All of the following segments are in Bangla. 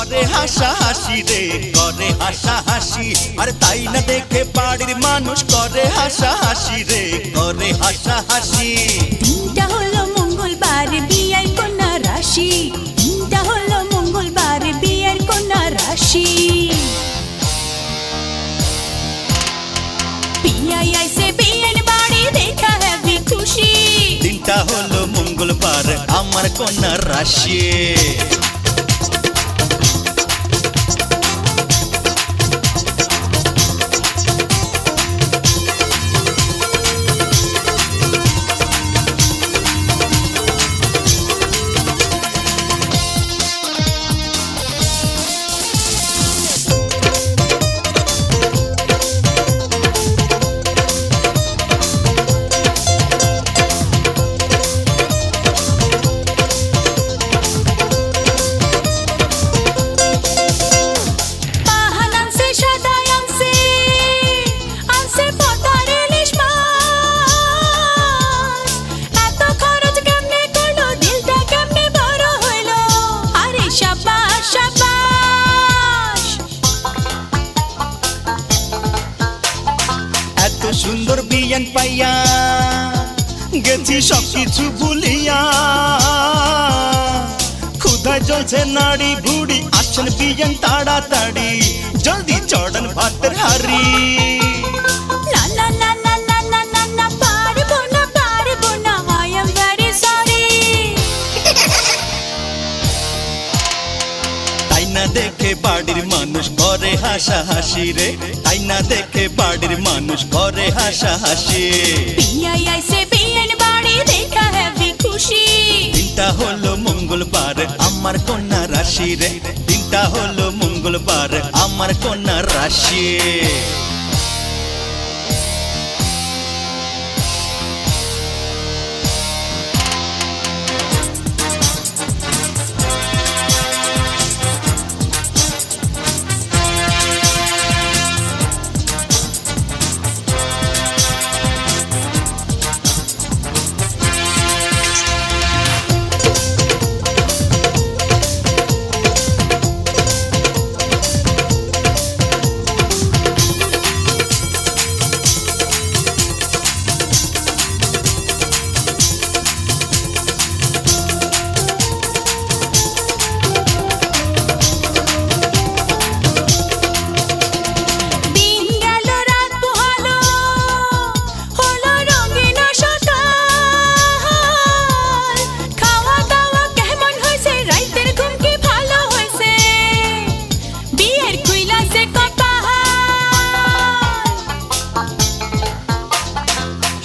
করে হাসা হাসি রে, করে হাসা হাসি। আর তাই না দেখে বাড়ির মানুষ করে হাসা হাসি রে, করে হাসা হাসি। দিনটা হলো মঙ্গলবার, বিয়ের কন্যা রাশি। দিনটা হলো মঙ্গলবার, বিয়ের কন্যা রাশি। পিয়াই আইছে বিয়ের বাড়ি, দেখা হেভি খুশি। দিনটা হলো মঙ্গলবার, আমার কন্যা রাশি। এত সুন্দর বিয়ান পাইয়া গেছি সবকিছু ভুলিয়া, ক্ষুধায় জ্বলছে নাড়ি ভুড়ি। আসেন বিয়ান তাড়াতাড়ি, জলদি চড়ান ভাতের হাড়ি। না না না না না না না না, পারবো না পারবো না, I am very sorry। তাই না দেখে বাড়ির মানুষ করে হাসা হাসি রে, তাই না দেখে বাড়ির মানুষ করে হাসা হাসি। পিয়াই আইছে বিয়ের বাড়ি, দেখা হেভি খুশি। দিনটা হলো মঙ্গলবার, আমার কন্যা রাশি রে। দিনটা হলো মঙ্গলবার, আমার কন্যা রাশি।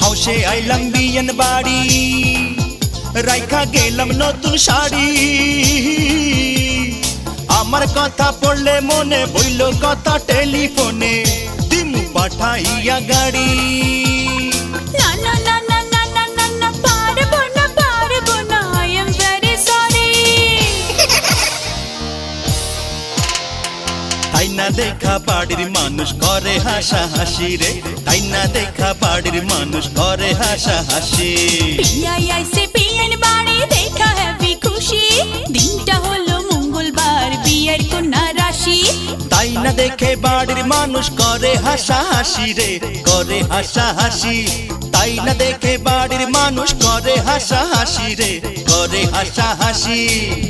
হাউসে আইলাম বিয়ান বাড়ি, রাইখা গেলাম নতুন শাড়ি। আমার কথা পড়লে মনে বইল কথা টেলিফোনে, দিমু পাঠাইয়া গাড়ি। না না না না না না না না, পারবো না পারবো না, I am very sorry। তাই না দেখা বাড়ির মানুষ করে হাসা হাসি রে, তাই না দেখা বাড়ির মানুষ করে হাসা হাসি। পিয়াই আইছে বিয়ের বাড়ি, দেখা হেভি খুশি। দিনটা হলো মঙ্গলবার, বিয়ের কন্যা রাশি। তাই না দেখে বাড়ির মানুষ করে হাসা হাসি রে, করে হাসা হাসি। তাই না দেখে বাড়ির মানুষ করে হাসা হাসি রে, করে হাসা হাসি।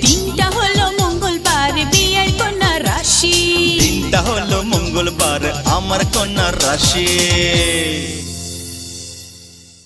দিনটা হলো মঙ্গলবার, বিয়ের কন্যা রাশি। দিনটা হলো মঙ্গলবার, আমার কন্যা রাশি।